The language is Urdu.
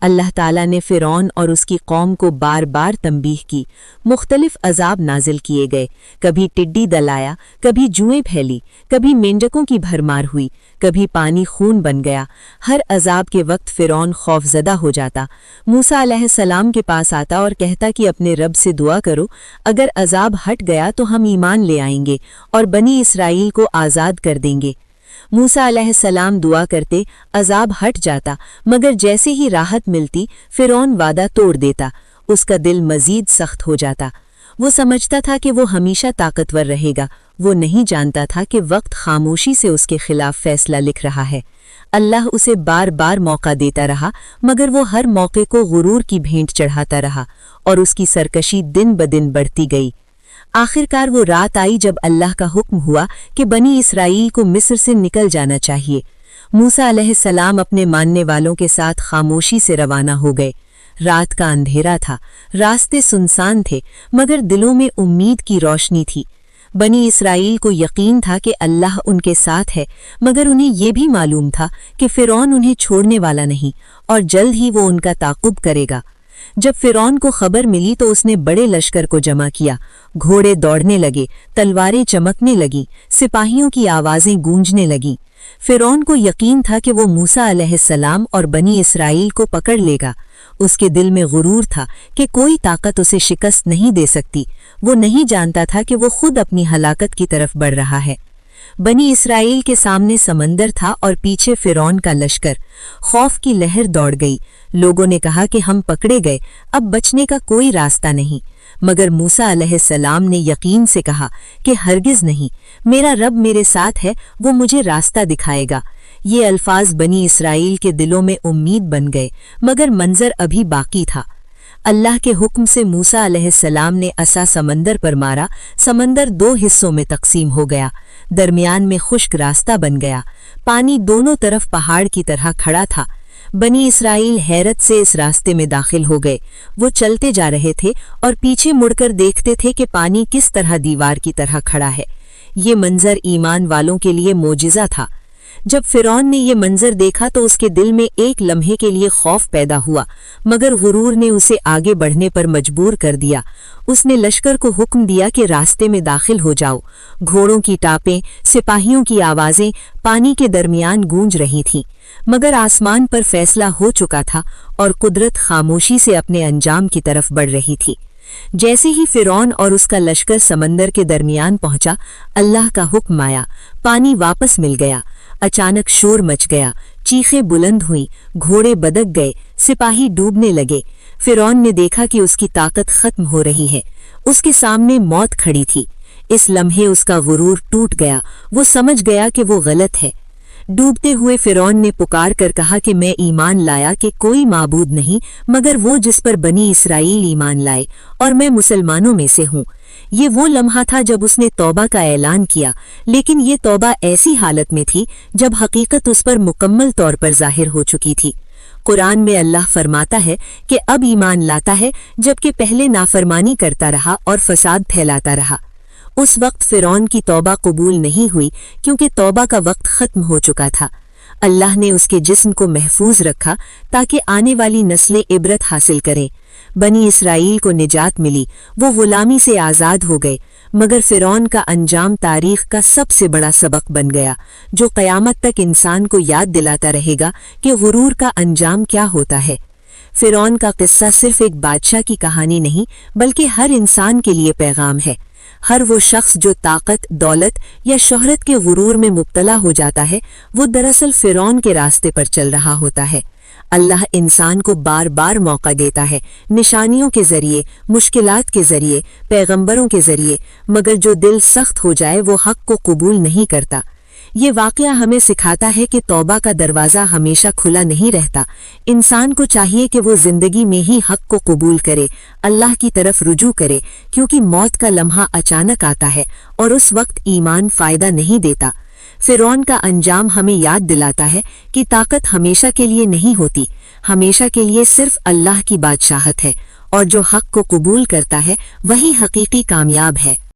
اللہ تعالیٰ نے فرعون اور اس کی قوم کو بار بار تنبیہ کی، مختلف عذاب نازل کیے گئے، کبھی ٹڈی دل آیا، کبھی جوئیں پھیلی، کبھی مینڈکوں کی بھرمار ہوئی، کبھی پانی خون بن گیا۔ ہر عذاب کے وقت فرعون خوفزدہ ہو جاتا، موسیٰ علیہ السلام کے پاس آتا اور کہتا کہ اپنے رب سے دعا کرو، اگر عذاب ہٹ گیا تو ہم ایمان لے آئیں گے اور بنی اسرائیل کو آزاد کر دیں گے۔ موسیٰ علیہ السلام دعا کرتے، عذاب ہٹ جاتا، مگر جیسے ہی راحت ملتی فرعون وعدہ توڑ دیتا، اس کا دل مزید سخت ہو جاتا۔ وہ سمجھتا تھا کہ وہ ہمیشہ طاقتور رہے گا، وہ نہیں جانتا تھا کہ وقت خاموشی سے اس کے خلاف فیصلہ لکھ رہا ہے۔ اللہ اسے بار بار موقع دیتا رہا، مگر وہ ہر موقع کو غرور کی بھینٹ چڑھاتا رہا اور اس کی سرکشی دن بدن بڑھتی گئی۔ آخرکار وہ رات آئی جب اللہ کا حکم ہوا کہ بنی اسرائیل کو مصر سے نکل جانا چاہیے۔ موسیٰ علیہ السلام اپنے ماننے والوں کے ساتھ خاموشی سے روانہ ہو گئے۔ رات کا اندھیرا تھا، راستے سنسان تھے، مگر دلوں میں امید کی روشنی تھی۔ بنی اسرائیل کو یقین تھا کہ اللہ ان کے ساتھ ہے، مگر انہیں یہ بھی معلوم تھا کہ فرعون انہیں چھوڑنے والا نہیں اور جلد ہی وہ ان کا تعاقب کرے گا۔ جب فرعون کو خبر ملی تو اس نے بڑے لشکر کو جمع کیا، گھوڑے دوڑنے لگے، تلواریں چمکنے لگیں، سپاہیوں کی آوازیں گونجنے لگیں۔ فرعون کو یقین تھا کہ وہ موسیٰ علیہ السلام اور بنی اسرائیل کو پکڑ لے گا۔ اس کے دل میں غرور تھا کہ کوئی طاقت اسے شکست نہیں دے سکتی۔ وہ نہیں جانتا تھا کہ وہ خود اپنی ہلاکت کی طرف بڑھ رہا ہے۔ بنی اسرائیل کے سامنے سمندر تھا اور پیچھے فرعون کا لشکر۔ خوف کی لہر دوڑ گئی، لوگوں نے کہا کہ ہم پکڑے گئے، اب بچنے کا کوئی راستہ نہیں۔ مگر موسیٰ علیہ السلام نے یقین سے کہا کہ ہرگز نہیں، میرا رب میرے ساتھ ہے، وہ مجھے راستہ دکھائے گا۔ یہ الفاظ بنی اسرائیل کے دلوں میں امید بن گئے، مگر منظر ابھی باقی تھا۔ اللہ کے حکم سے موسیٰ علیہ السلام نے عصا سمندر پر مارا، سمندر 2 حصوں میں تقسیم ہو گیا، درمیان میں خشک راستہ بن گیا، پانی دونوں طرف پہاڑ کی طرح کھڑا تھا۔ بنی اسرائیل حیرت سے اس راستے میں داخل ہو گئے، وہ چلتے جا رہے تھے اور پیچھے مڑ کر دیکھتے تھے کہ پانی کس طرح دیوار کی طرح کھڑا ہے۔ یہ منظر ایمان والوں کے لیے معجزہ تھا۔ جب فرعون نے یہ منظر دیکھا تو اس کے دل میں ایک لمحے کے لیے خوف پیدا ہوا، مگر غرور نے اسے آگے بڑھنے پر مجبور کر دیا۔ اس نے لشکر کو حکم دیا کہ راستے میں داخل ہو جاؤ۔ گھوڑوں کی ٹاپیں، سپاہیوں کی آوازیں پانی کے درمیان گونج رہی تھیں، مگر آسمان پر فیصلہ ہو چکا تھا اور قدرت خاموشی سے اپنے انجام کی طرف بڑھ رہی تھی۔ جیسے ہی فرعون اور اس کا لشکر سمندر کے درمیان پہنچا، اللہ کا حکم آیا، پانی واپس مل گیا۔ اچانک شور مچ گیا، چیخیں بلند ہوئیں، گھوڑے بدک گئے، سپاہی ڈوبنے لگے۔ فرعون نے دیکھا کہ اس کی طاقت ختم ہو رہی ہے، اس کے سامنے موت کھڑی تھی۔ اس لمحے اس کا غرور ٹوٹ گیا، وہ سمجھ گیا کہ وہ غلط ہے۔ ڈوبتے ہوئے فرعون نے پکار کر کہا کہ میں ایمان لایا کہ کوئی معبود نہیں مگر وہ جس پر بنی اسرائیل ایمان لائے، اور میں مسلمانوں میں سے ہوں۔ یہ وہ لمحہ تھا جب اس نے توبہ کا اعلان کیا، لیکن یہ توبہ ایسی حالت میں تھی جب حقیقت اس پر مکمل طور پر ظاہر ہو چکی تھی۔ قرآن میں اللہ فرماتا ہے کہ اب ایمان لاتا ہے جبکہ پہلے نافرمانی کرتا رہا اور فساد پھیلاتا رہا۔ اس وقت فرعون کی توبہ قبول نہیں ہوئی کیونکہ توبہ کا وقت ختم ہو چکا تھا۔ اللہ نے اس کے جسم کو محفوظ رکھا تاکہ آنے والی نسلیں عبرت حاصل کریں۔ بنی اسرائیل کو نجات ملی، وہ غلامی سے آزاد ہو گئے، مگر فرعون کا انجام تاریخ کا سب سے بڑا سبق بن گیا، جو قیامت تک انسان کو یاد دلاتا رہے گا کہ غرور کا انجام کیا ہوتا ہے۔ فرعون کا قصہ صرف ایک بادشاہ کی کہانی نہیں بلکہ ہر انسان کے لیے پیغام ہے۔ ہر وہ شخص جو طاقت، دولت یا شہرت کے غرور میں مبتلا ہو جاتا ہے، وہ دراصل فرعون کے راستے پر چل رہا ہوتا ہے۔ اللہ انسان کو بار بار موقع دیتا ہے، نشانیوں کے ذریعے، مشکلات کے ذریعے، پیغمبروں کے ذریعے، مگر جو دل سخت ہو جائے وہ حق کو قبول نہیں کرتا۔ یہ واقعہ ہمیں سکھاتا ہے کہ توبہ کا دروازہ ہمیشہ کھلا نہیں رہتا۔ انسان کو چاہیے کہ وہ زندگی میں ہی حق کو قبول کرے، اللہ کی طرف رجوع کرے، کیونکہ موت کا لمحہ اچانک آتا ہے اور اس وقت ایمان فائدہ نہیں دیتا۔ فرعون کا انجام ہمیں یاد دلاتا ہے کہ طاقت ہمیشہ کے لیے نہیں ہوتی، ہمیشہ کے لیے صرف اللہ کی بادشاہت ہے، اور جو حق کو قبول کرتا ہے وہی حقیقی کامیاب ہے۔